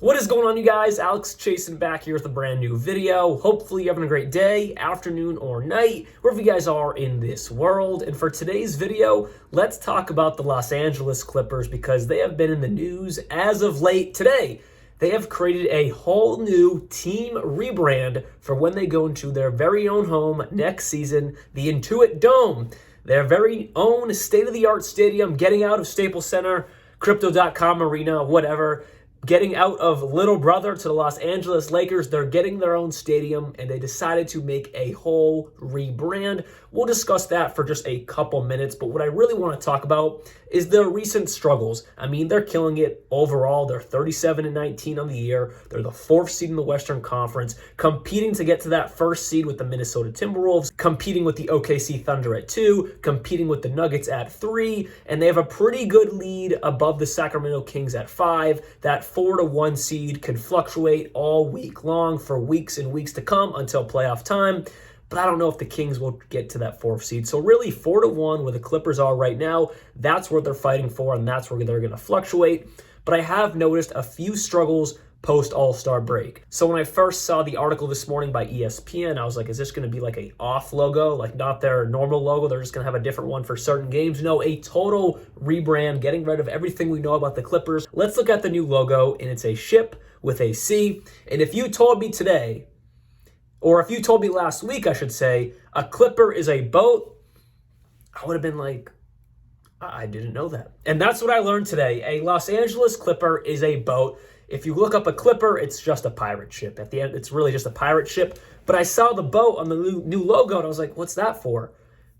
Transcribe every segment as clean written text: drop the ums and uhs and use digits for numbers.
What is going on, you guys? Alex Chasen back here with a brand new video. Hopefully you're having a great day, afternoon, or night, wherever you guys are in this world. And for today's video, let's talk about the Los Angeles Clippers because they have been in the news as of late. Today, they have created a whole new team rebrand for when they go into their very own home next season, the Intuit Dome, their very own state-of-the-art stadium, getting out of Staples Center, Crypto.com Arena, whatever. Getting out of little brother to the Los Angeles Lakers. They're getting their own stadium, and they decided to make a whole rebrand. We'll discuss that for just a couple minutes, but what I really want to talk about is their recent struggles. I mean, they're killing it overall. They're 37-19 on the year. They're the 4th seed in the Western Conference, competing to get to that 1st seed with the Minnesota Timberwolves, competing with the OKC Thunder at 2, competing with the Nuggets at 3, and they have a pretty good lead above the Sacramento Kings at 5. That 4-1 seed can fluctuate all week long for weeks and weeks to come until playoff time. But I don't know if the Kings will get to that 4th seed. So really 4-1 where the Clippers are right now, that's what they're fighting for, and that's where they're going to fluctuate. But I have noticed a few struggles post All-Star break. So when I first saw the article this morning by ESPN, I was like, is this going to be like a off logo, like not their normal logo? They're just going to have a different one for certain games. No, a total rebrand, getting rid of everything we know about the Clippers. Let's look at the new logo, and it's a ship with a C. And if you told me today, or if you told me last week, I should say, a Clipper is a boat, I would have been like, I didn't know that. And that's what I learned today. A Los Angeles Clipper is a boat. If you look up a Clipper, it's just a pirate ship. At the end, it's really just a pirate ship. But I saw the boat on the new logo, and I was like, what's that for?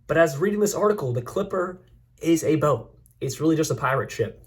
But as reading this article, the Clipper is a boat. It's really just a pirate ship.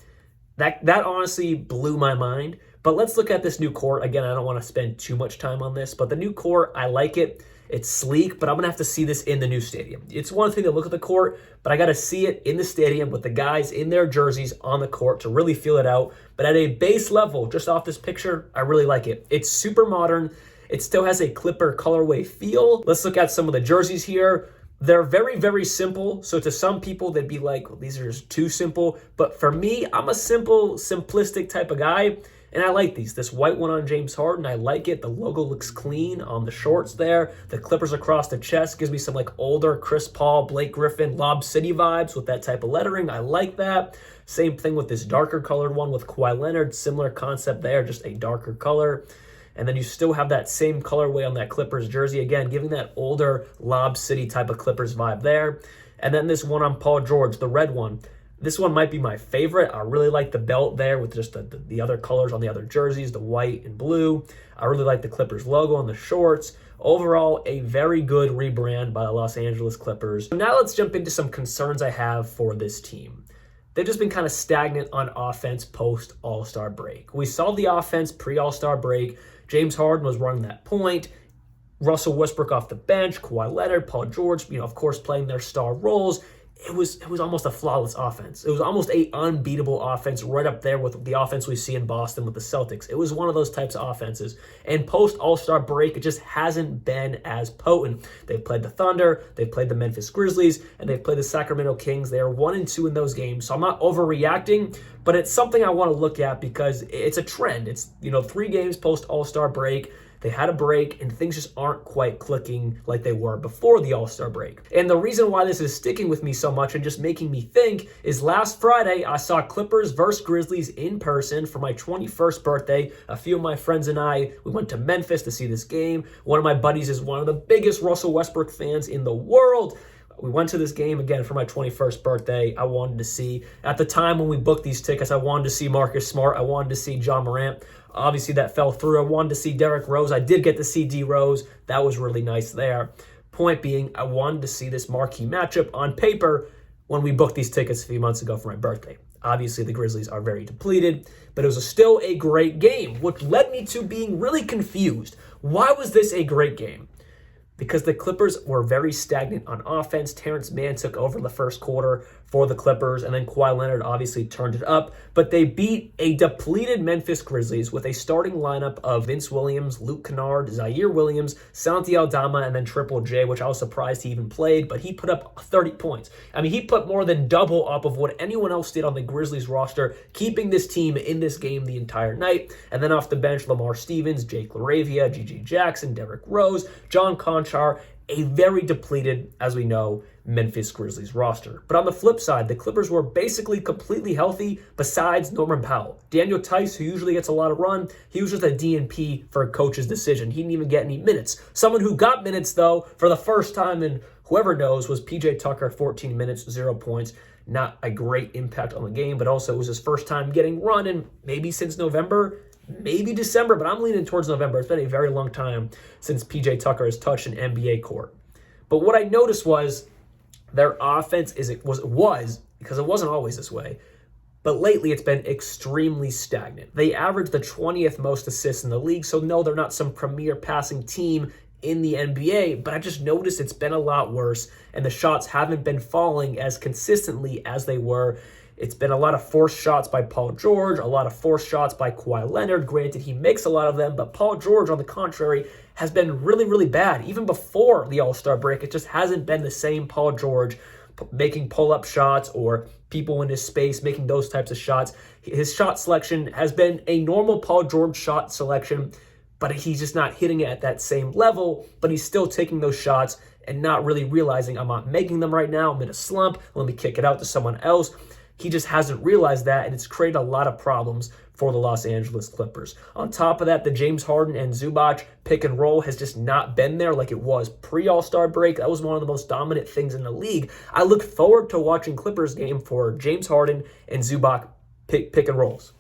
That honestly blew my mind. But let's look at this new court. Again, I don't want to spend too much time on this, but the new court, I like it. It's sleek, but I'm going to have to see this in the new stadium. It's one thing to look at the court, but I got to see it in the stadium with the guys in their jerseys on the court to really feel it out. But at a base level, just off this picture, I really like it. It's super modern. It still has a Clipper colorway feel. Let's look at some of the jerseys here. They're very, very simple. So to some people, they'd be like, well, these are just too simple. But for me, I'm a simple, simplistic type of guy. And I like these. This white one on James Harden, I like it. The logo looks clean on the shorts there. The Clippers across the chest gives me some like older Chris Paul, Blake Griffin, Lob City vibes with that type of lettering. I like that. Same thing with this darker colored one with Kawhi Leonard. Similar concept there, just a darker color. And then you still have that same colorway on that Clippers jersey. Again, giving that older Lob City type of Clippers vibe there. And then this one on Paul George, the red one. This one might be my favorite. I really like the belt there with just the other colors on the other jerseys, the white and blue. I really like the Clippers logo on the shorts. Overall, a very good rebrand by the Los Angeles Clippers. Now let's jump into some concerns I have for this team. They've just been kind of stagnant on offense post All-Star break. We saw the offense pre-All-Star break. James Harden was running that point. Russell Westbrook off the bench, Kawhi Leonard, Paul George, of course, playing their star roles. It was almost a flawless offense. It was almost a unbeatable offense right up there with the offense we see in Boston with the Celtics. It was one of those types of offenses. And post All-Star break, it just hasn't been as potent. They've played the Thunder, they've played the Memphis Grizzlies, and they've played the Sacramento Kings. They are 1-2 in those games. So I'm not overreacting, but it's something I want to look at because it's a trend. It's 3 games post All-Star break. They had a break, and things just aren't quite clicking like they were before the All-Star break. And the reason why this is sticking with me so much and just making me think is last Friday, I saw Clippers versus Grizzlies in person for my 21st birthday. A few of my friends and I, we went to Memphis to see this game. One of my buddies is one of the biggest Russell Westbrook fans in the world. We went to this game again for my 21st birthday. I wanted to see, at the time when we booked these tickets, I wanted to see Marcus Smart. I wanted to see John Morant. Obviously, that fell through. I wanted to see Derrick Rose. I did get to see D Rose. That was really nice there. Point being, I wanted to see this marquee matchup on paper when we booked these tickets a few months ago for my birthday. Obviously, the Grizzlies are very depleted, but it was still a great game, which led me to being really confused. Why was this a great game? Because the Clippers were very stagnant on offense. Terrence Mann took over the first quarter for the Clippers, and then Kawhi Leonard obviously turned it up. But they beat a depleted Memphis Grizzlies with a starting lineup of Vince Williams, Luke Kennard, Zaire Williams, Santi Aldama, and then Triple J, which I was surprised he even played, but he put up 30 points. I mean, he put more than double up of what anyone else did on the Grizzlies roster, keeping this team in this game the entire night. And then off the bench, Lamar Stevens, Jake LaRavia, G.G. Jackson, Derrick Rose, John Conchar, a very depleted, as we know, Memphis Grizzlies roster. But on the flip side, the Clippers were basically completely healthy besides Norman Powell. Daniel Tice, who usually gets a lot of run, he was just a DNP for a coach's decision. He didn't even get any minutes. Someone who got minutes, though, for the first time in whoever knows, was PJ Tucker, 14 minutes, 0 points. Not a great impact on the game, but also it was his first time getting run in maybe since November, maybe December, but I'm leaning towards November. It's been a very long time since PJ Tucker has touched an NBA court. But what I noticed was their offense was because it wasn't always this way, but lately it's been extremely stagnant. They averaged the 20th most assists in the league, so no, they're not some premier passing team in the NBA, but I just noticed it's been a lot worse, and the shots haven't been falling as consistently as they were. It's been a lot of forced shots by Paul George, a lot of forced shots by Kawhi Leonard. Granted, he makes a lot of them, but Paul George, on the contrary, has been really, really bad. Even before the All-Star break, it just hasn't been the same Paul George making pull-up shots or people in his space making those types of shots. His shot selection has been a normal Paul George shot selection, but he's just not hitting it at that same level, but he's still taking those shots and not really realizing, I'm not making them right now, I'm in a slump, let me kick it out to someone else. He just hasn't realized that, and it's created a lot of problems for the Los Angeles Clippers. On top of that, the James Harden and Zubac pick and roll has just not been there like it was pre-All-Star break. That was one of the most dominant things in the league. I look forward to watching Clippers game for James Harden and Zubac pick and rolls,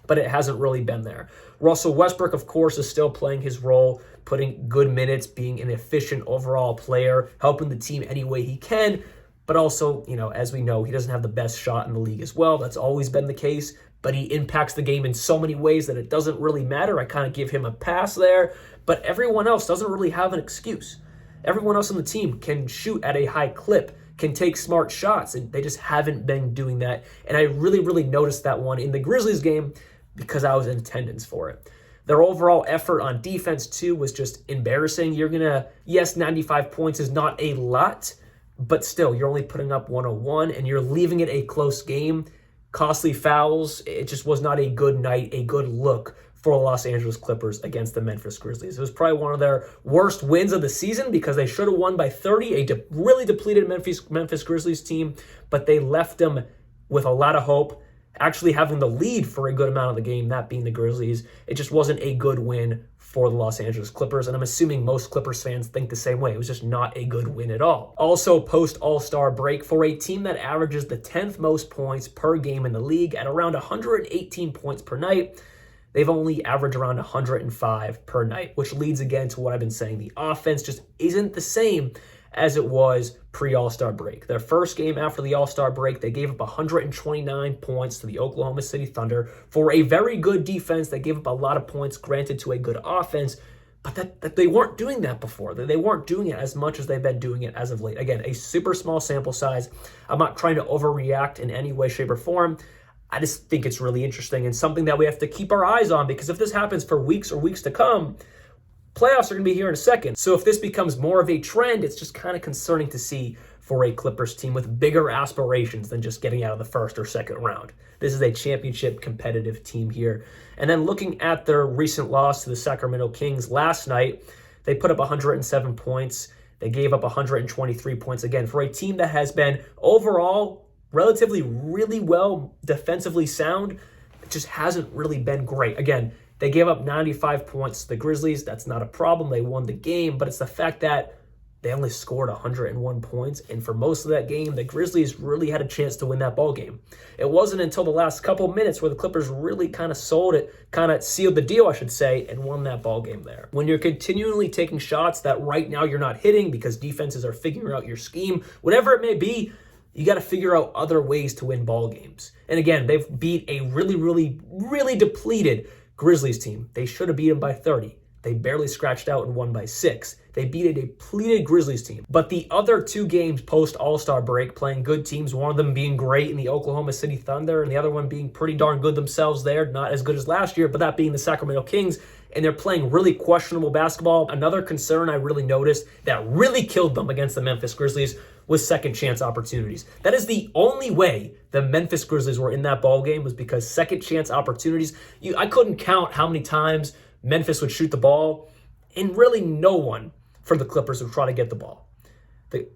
but it hasn't really been there. Russell Westbrook, of course, is still playing his role, putting good minutes, being an efficient overall player, helping the team any way he can. But also, as we know, he doesn't have the best shot in the league as well. That's always been the case, but he impacts the game in so many ways that it doesn't really matter. I kind of give him a pass there, but everyone else doesn't really have an excuse. Everyone else on the team can shoot at a high clip, can take smart shots, and they just haven't been doing that. And I really, really noticed that one in the Grizzlies game because I was in attendance for it. Their overall effort on defense, too, was just embarrassing. Yes, 95 points is not a lot, but still, you're only putting up 101, and you're leaving it a close game. Costly fouls. It just was not a good night, a good look for the Los Angeles Clippers against the Memphis Grizzlies. It was probably one of their worst wins of the season because they should have won by 30, really depleted Memphis Grizzlies team, but they left them with a lot of hope, actually having the lead for a good amount of the game, that being the Grizzlies. It just wasn't a good win for the Los Angeles Clippers, and I'm assuming most Clippers fans think the same way. It was just not a good win at all. Also, post-All-Star break, for a team that averages the 10th most points per game in the league at around 118 points per night, they've only averaged around 105 per night, which leads again to what I've been saying. The offense just isn't the same as it was pre-All-Star break. Their first game after the All-Star break, they gave up 129 points to the Oklahoma City Thunder for a very good defense. They gave up a lot of points, granted, to a good offense, but that they weren't doing that before. They weren't doing it as much as they've been doing it as of late. Again, a super small sample size. I'm not trying to overreact in any way, shape, or form. I just think it's really interesting and something that we have to keep our eyes on, because if this happens for weeks or weeks to come, playoffs are going to be here in a second. So if this becomes more of a trend, it's just kind of concerning to see for a Clippers team with bigger aspirations than just getting out of the first or second round. This is a championship competitive team here. And then looking at their recent loss to the Sacramento Kings last night, they put up 107 points. They gave up 123 points. Again, for a team that has been overall relatively really well defensively sound, it just hasn't really been great. Again, they gave up 95 points to the Grizzlies. That's not a problem. They won the game, but it's the fact that they only scored 101 points, and for most of that game, the Grizzlies really had a chance to win that ball game. It wasn't until the last couple minutes where the Clippers really kind of sold it, kind of sealed the deal, I should say, and won that ball game there. When you're continually taking shots that right now you're not hitting because defenses are figuring out your scheme, whatever it may be, you got to figure out other ways to win ball games. And again, they've beat a really, really, really depleted Grizzlies team. They should have beat them by 30. They barely scratched out and won by 6. They beat a depleted Grizzlies team. But the other 2 games post All-Star break, playing good teams, one of them being great in the Oklahoma City Thunder and the other one being pretty darn good themselves there, not as good as last year, but that being the Sacramento Kings, and they're playing really questionable basketball. Another concern I really noticed that really killed them against the Memphis Grizzlies was second chance opportunities. That is the only way the Memphis Grizzlies were in that ball game, was because second chance opportunities. I couldn't count how many times Memphis would shoot the ball, and really no one for the Clippers would try to get the ball.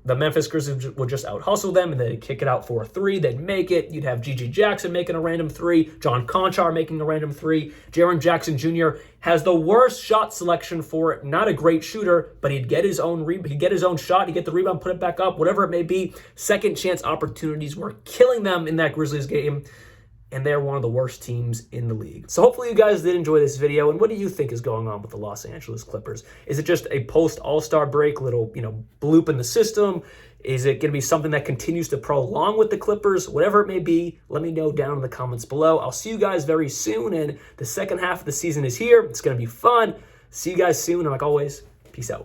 The Memphis Grizzlies would just out-hustle them, and they'd kick it out for a 3. They'd make it. You'd have G.G. Jackson making a random 3, John Conchar making a random 3. Jaren Jackson Jr. has the worst shot selection for it. Not a great shooter, but he'd get his own shot, he'd get the rebound, put it back up, whatever it may be. Second chance opportunities were killing them in that Grizzlies game, and they're one of the worst teams in the league. So hopefully you guys did enjoy this video, and what do you think is going on with the Los Angeles Clippers? Is it just a post-All-Star break little, bloop in the system? Is it going to be something that continues to prolong with the Clippers? Whatever it may be, let me know down in the comments below. I'll see you guys very soon, and the second half of the season is here. It's going to be fun. See you guys soon, and like always, peace out.